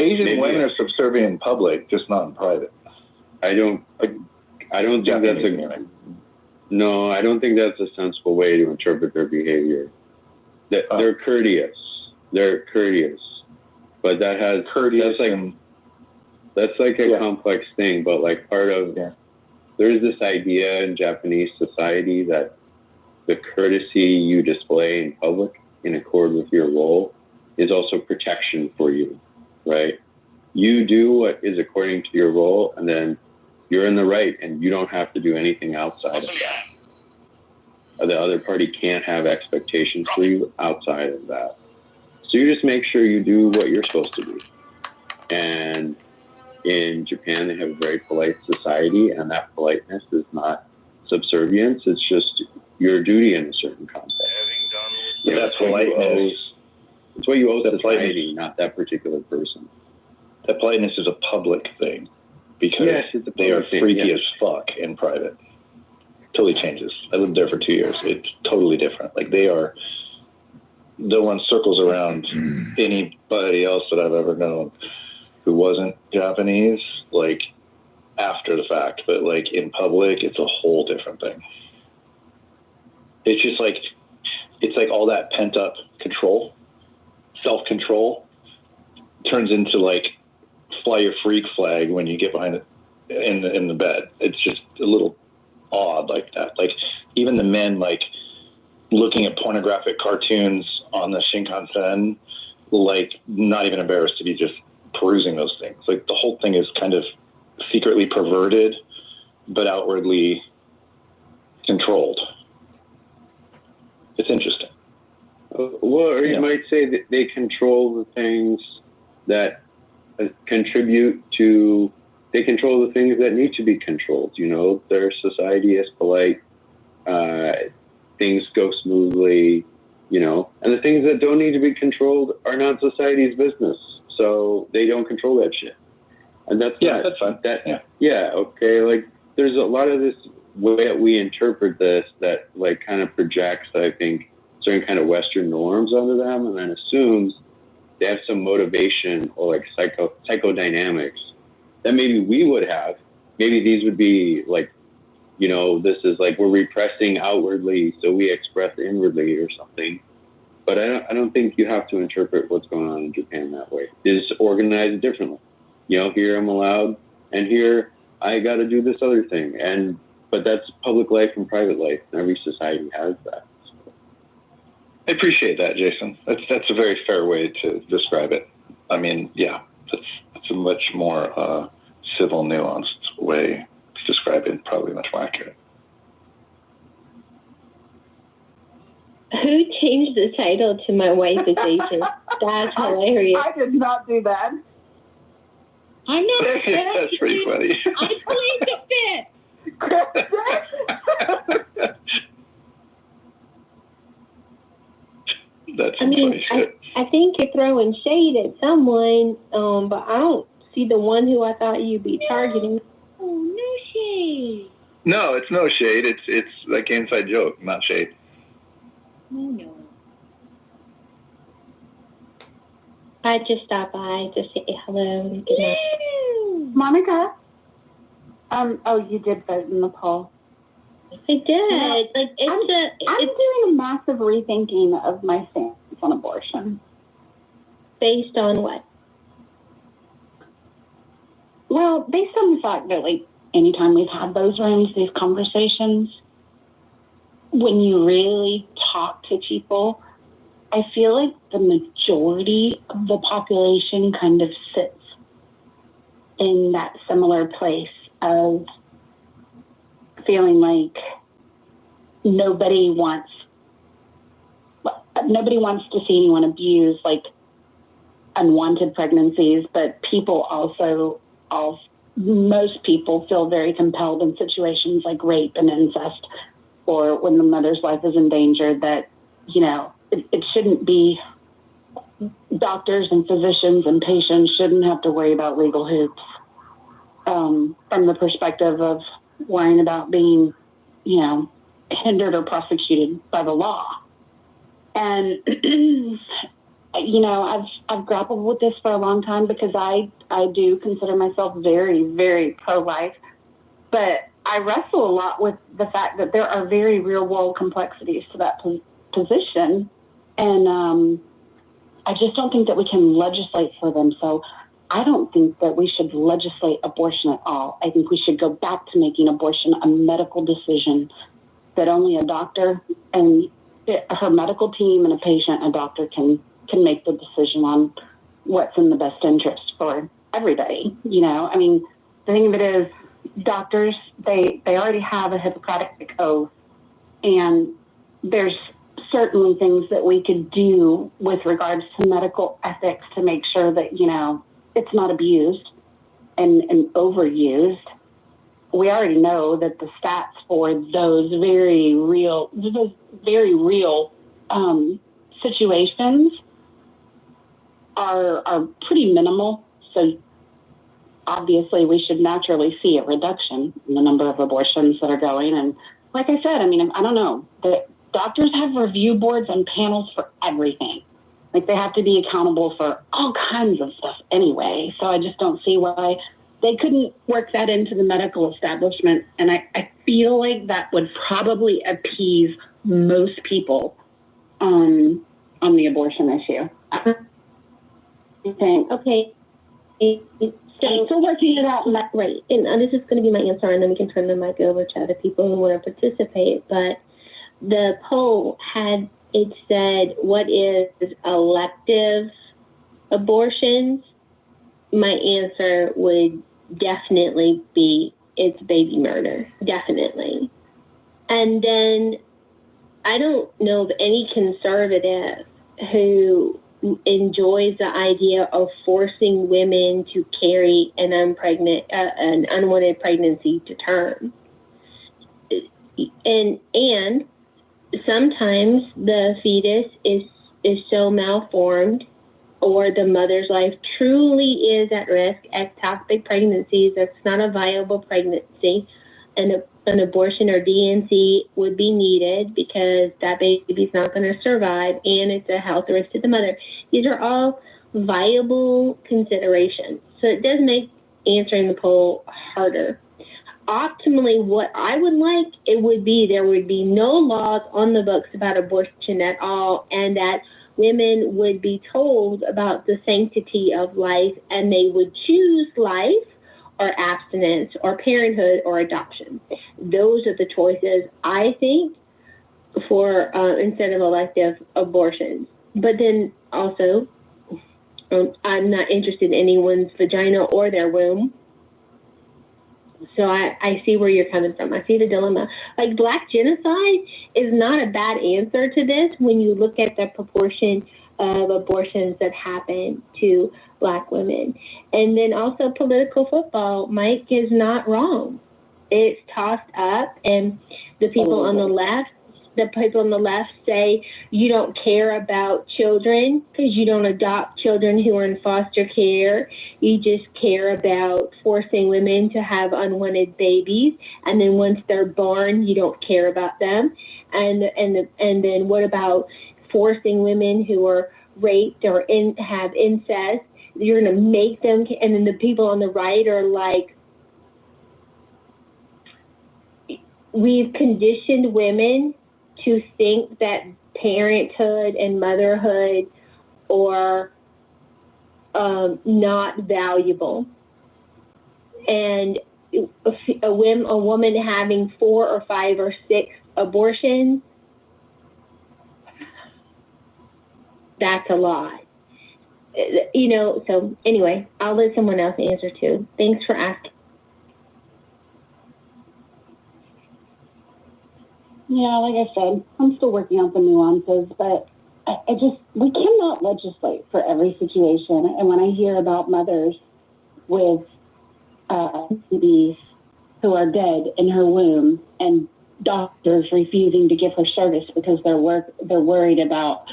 Asian women are subservient in public, just not in private. I don't think I don't think that's a sensible way to interpret their behavior. They're courteous. But that has that's like a complex thing. But like part of there's this idea in Japanese society that the courtesy you display in public in accord with your role is also protection for you, right? You do what is according to your role, and then you're in the right, and you don't have to do anything outside of that. The other party can't have expectations for you outside of that. So you just make sure you do what you're supposed to do. And in Japan, they have a very polite society, and that politeness is not subservience. It's just your duty in a certain context. That's politeness. It's what you owe society, not that particular person. That politeness is a public thing because they are freaky as fuck in private. Totally changes. I lived there for 2 years. It's totally different. Like they are, no one circles around anybody else that I've ever known who wasn't Japanese, like after the fact, but like in public, it's a whole different thing. It's just like, it's like all that pent up control, self-control turns into like fly your freak flag when you get behind it in the bed. It's just a little odd like that. Like even the men like looking at pornographic cartoons on the Shinkansen, like not even embarrassed to be just perusing those things. Like the whole thing is kind of secretly perverted, but outwardly controlled. It's interesting. Well, or you might say that they control the things that contribute to, they control the things that need to be controlled. You know, their society is polite, things go smoothly, you know, and the things that don't need to be controlled are not society's business. So they don't control that shit. And that's that's fine. Okay. Like there's a lot of this way that we interpret this that like kind of projects, I think, certain kind of Western norms onto them, and then assumes they have some motivation or like psychodynamics that maybe we would have. Maybe these would be like, you know, this is like we're repressing outwardly, so we express inwardly or something. But I don't think you have to interpret what's going on in Japan that way. It's organized differently. You know, here I'm allowed, and here I got to do this other thing. But that's public life and private life, and every society has that. I appreciate that, Jason. That's a very fair way to describe it. I mean, that's a much more civil, nuanced way to describe it, probably much more accurate. Who changed the title to My Wife is Asian? That's hilarious. I did not do that. I'm not That's pretty funny. I played the fit. That's funny shit. I think you're throwing shade at someone, but I don't see the one who I thought you'd be targeting. Oh, no shade. No, it's no shade. It's like an inside joke, not shade. No. I just stopped by to say hello and good night. Monica? Oh, you did vote in the poll. I did. I'm doing a massive rethinking of my stance on abortion. Based on what? Well, based on the fact that, like, anytime we've had those rooms, these conversations, when you really talk to people, I feel like the majority of the population kind of sits in that similar place of feeling like nobody wants to see anyone abuse, like unwanted pregnancies, but most people feel very compelled in situations like rape and incest, or when the mother's life is in danger, that, you know, it shouldn't be, doctors and physicians and patients shouldn't have to worry about legal hoops, from the perspective of worrying about being, you know, hindered or prosecuted by the law. And you know, I've grappled with this for a long time because I do consider myself very, very pro-life, but I wrestle a lot with the fact that there are very real world complexities to that position. And I just don't think that we can legislate for them. So I don't think that we should legislate abortion at all. I think we should go back to making abortion a medical decision that only a doctor and her medical team and a patient and a doctor can make the decision on what's in the best interest for everybody. You know, I mean, the thing of it is, doctors, they already have a Hippocratic oath, and there's certainly things that we could do with regards to medical ethics to make sure that, you know, it's not abused and overused. We already know that the stats for those very real situations are pretty minimal. So obviously we should naturally see a reduction in the number of abortions that are going. And like I said, I mean, I don't know, the doctors have review boards and panels for everything. Like, they have to be accountable for all kinds of stuff anyway. So I just don't see why they couldn't work that into the medical establishment. And I feel like that would probably appease most people on the abortion issue. Okay. So working it out. Right. And this is going to be my answer, and then we can turn the mic over to other people who want to participate. But the poll had, it said, what is elective abortions? My answer would definitely be, it's baby murder. Definitely. And then I don't know of any conservative who enjoys the idea of forcing women to carry an unwanted pregnancy to term. And sometimes the fetus is so malformed, or the mother's life truly is at risk. Ectopic pregnancies, that's not a viable pregnancy, and an abortion or DNC would be needed because that baby's not going to survive, and it's a health risk to the mother. These are all viable considerations. So it does make answering the poll harder. Optimally, what I would like, it would be there would be no laws on the books about abortion at all, and that women would be told about the sanctity of life, and they would choose life or abstinence or parenthood or adoption. Those are the choices, I think, for instead of elective abortions. But then also, I'm not interested in anyone's vagina or their womb. So I see where you're coming from. I see the dilemma. Like, Black genocide is not a bad answer to this when you look at the proportion of abortions that happen to Black women. And then also political football, Mike is not wrong. It's tossed up, and the people on the left say you don't care about children because you don't adopt children who are in foster care. You just care about forcing women to have unwanted babies, and then once they're born, you don't care about them. And then what about forcing women who are raped or have incest? You're going to make them, and then the people on the right are like, we've conditioned women to think that parenthood and motherhood are not valuable. And a woman having 4 or 5 or 6 abortions, that's a lot. You know, so anyway, I'll let someone else answer too. Thanks for asking. Yeah, like I said, I'm still working out the nuances, but we cannot legislate for every situation. And when I hear about mothers with babies who are dead in her womb and doctors refusing to give her service because they're worried about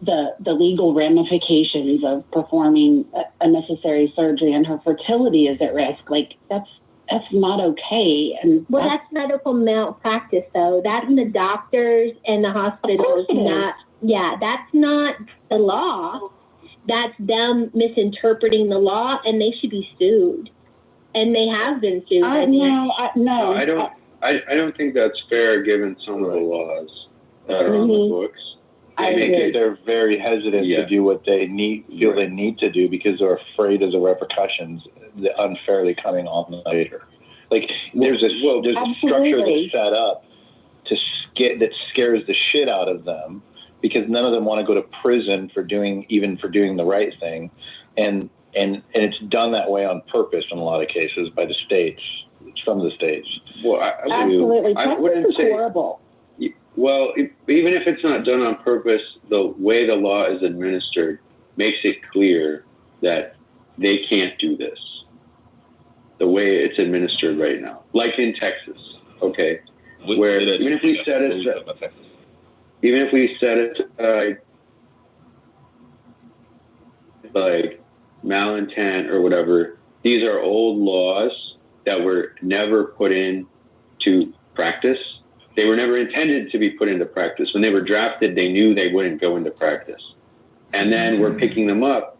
the legal ramifications of performing a necessary surgery, and her fertility is at risk, like that's not okay. And that's medical malpractice, though. That's the doctors and the hospitals. Not, yeah, that's not the law. that's them misinterpreting the law, and they should be sued. And they have been sued. No, I don't think that's fair given some of the laws that are on the books. They're very hesitant to do what they feel they need to do because they're afraid of the repercussions unfairly coming on them later. Like there's a structure that's set up that scares the shit out of them because none of them want to go to prison for doing the right thing, and it's done that way on purpose in a lot of cases by the states. It's from the states. Well, absolutely. I wouldn't say horrible. Well, even if it's not done on purpose, the way the law is administered makes it clear that they can't do this. The way it's administered right now, like in Texas, okay, where even if we set it like malintent or whatever, these are old laws that were never put into practice. They were never intended to be put into practice. When they were drafted, they knew they wouldn't go into practice. And then we're picking them up,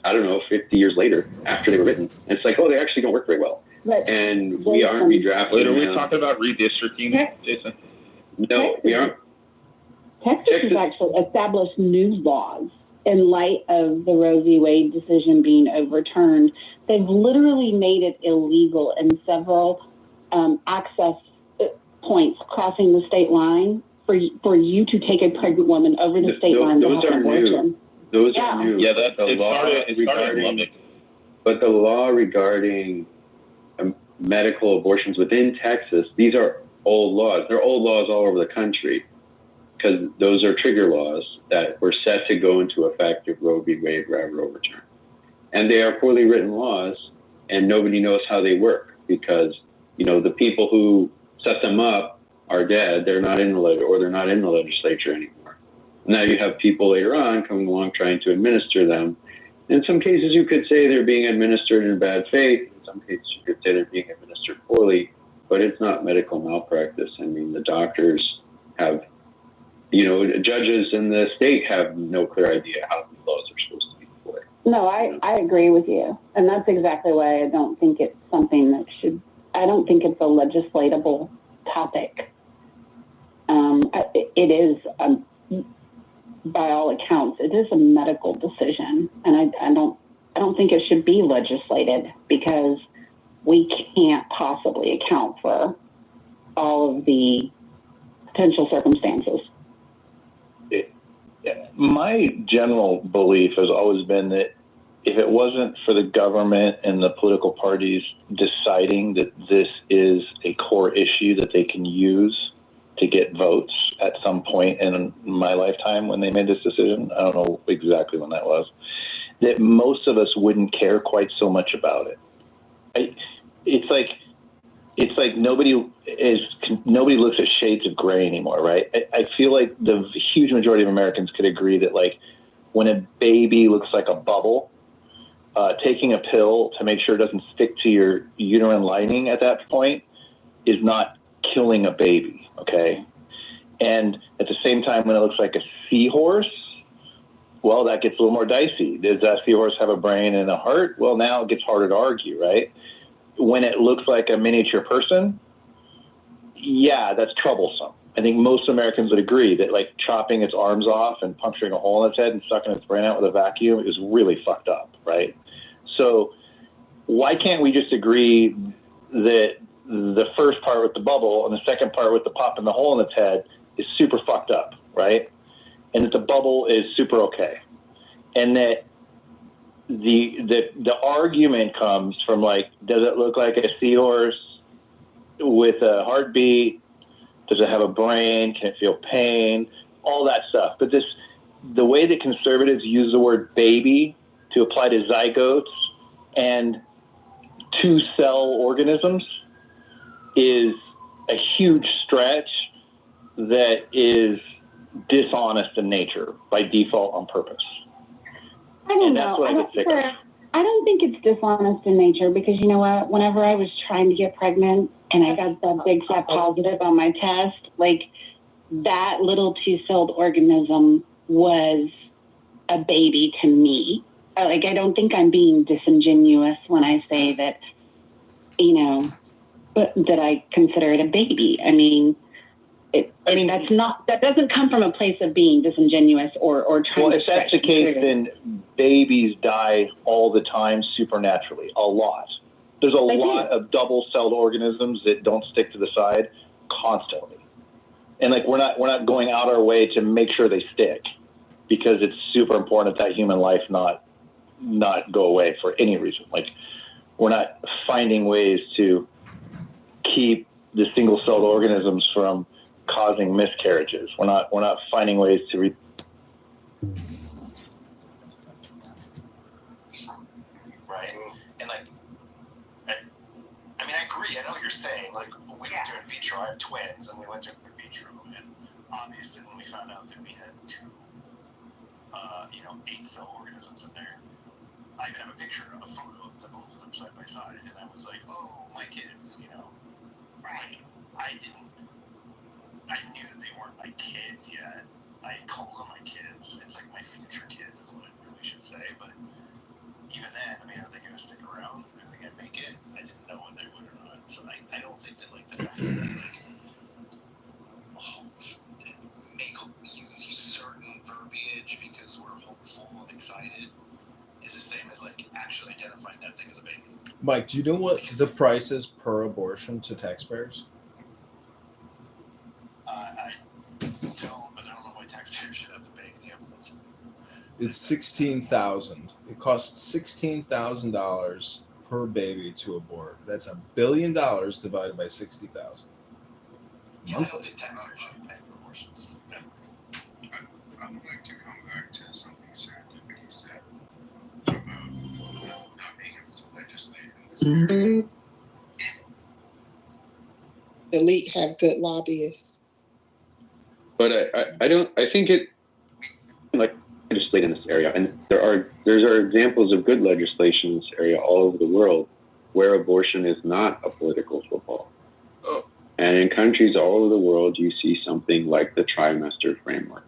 50 years later after they were written. And it's like, oh, they actually don't work very well. But and we aren't redrafting. Wait, are we talking about redistricting, Jason? No, we aren't. Texas has actually established new laws in light of the Roe v. Wade decision being overturned. They've literally made it illegal in several access points crossing the state line for you to take a pregnant woman over the state line to have an abortion. Those are new. Yeah, it started in Lubbock. But the law regarding medical abortions within Texas, these are old laws. They're old laws all over the country because those are trigger laws that were set to go into effect if Roe v. Wade were ever overturned. And they are poorly written laws, and nobody knows how they work because, the people who set them up are dead. They're not in the legislature anymore. Now you have people later on coming along trying to administer them. In some cases, you could say they're being administered in bad faith. In some cases, you could say they're being administered poorly, but it's not medical malpractice. I mean, the doctors have, judges in the state have no clear idea how the laws are supposed to be employed. No, I agree with you. And that's exactly why I don't think it's something that I don't think it's a legislatable topic. It is, by all accounts, it is a medical decision, and I don't think it should be legislated because we can't possibly account for all of the potential circumstances. My general belief has always been that if it wasn't for the government and the political parties deciding that this is a core issue that they can use to get votes at some point in my lifetime when they made this decision, I don't know exactly when that was, that most of us wouldn't care quite so much about it. It's like nobody looks at shades of gray anymore, right? I feel like the huge majority of Americans could agree that like when a baby looks like a bubble, taking a pill to make sure it doesn't stick to your uterine lining at that point is not killing a baby, okay? And at the same time, when it looks like a seahorse, well, that gets a little more dicey. Does that seahorse have a brain and a heart? Well, now it gets harder to argue, right? When it looks like a miniature person, yeah, that's troublesome. I think most Americans would agree that like chopping its arms off and puncturing a hole in its head and sucking its brain out with a vacuum is really fucked up, right? So why can't we just agree that the first part with the bubble and the second part with the pop in the hole in its head is super fucked up, right? And that the bubble is super okay. And that the argument comes from like, does it look like a seahorse with a heartbeat? Does it have a brain? Can it feel pain? All that stuff. But the way that conservatives use the word baby to apply to zygotes and two-cell organisms is a huge stretch that is dishonest in nature by default on purpose. I don't know. I don't think it's dishonest in nature because you know what? Whenever I was trying to get pregnant and I got that big fat positive on my test, like that little two-celled organism was a baby to me. Like, I don't think I'm being disingenuous when I say that, that I consider it a baby. I mean, that doesn't come from a place of being disingenuous or trying. Well, if that's the case, then babies die all the time supernaturally, a lot. There's a lot of double-celled organisms that don't stick to the side constantly, and like we're not going out our way to make sure they stick, because it's super important that human life not go away for any reason. Like, we're not finding ways to keep the single-celled organisms from causing miscarriages. We're not finding ways to right. And like, I mean, I agree. I know what you're saying. Like, we went through in vitro. I have twins, and we went through in vitro, and obviously, when we found out that we had two, 8-cell organisms in there, I even have a picture of a photo of both of them side by side, and I was like, oh, my kids, Like, I knew they weren't my kids yet. I called them my kids. It's like my future kids is what I really should say. But even then, I mean, are they going to stick around? Are they going to make it? I didn't know whether they would or not. So I don't think that, like, the fact that they, make use certain verbiage because we're hopeful and excited is the same as, like, actually identifying that thing as a baby. Mike, do you know what the price is per abortion to taxpayers? I don't, but I don't know why taxpayers should have to pay any of this. It's $16,000. It costs $16,000 per baby to abort. That's $1 billion divided by 60,000. Yeah, I don't think taxpayers should be paying for abortions. Yeah. I'd like to come back to something scientific you said about not being able to legislate in this area. The elite have good lobbyists. But I think it like legislate in this area, and there's examples of good legislation in this area all over the world where abortion is not a political football. And in countries all over the world, you see something like the trimester framework,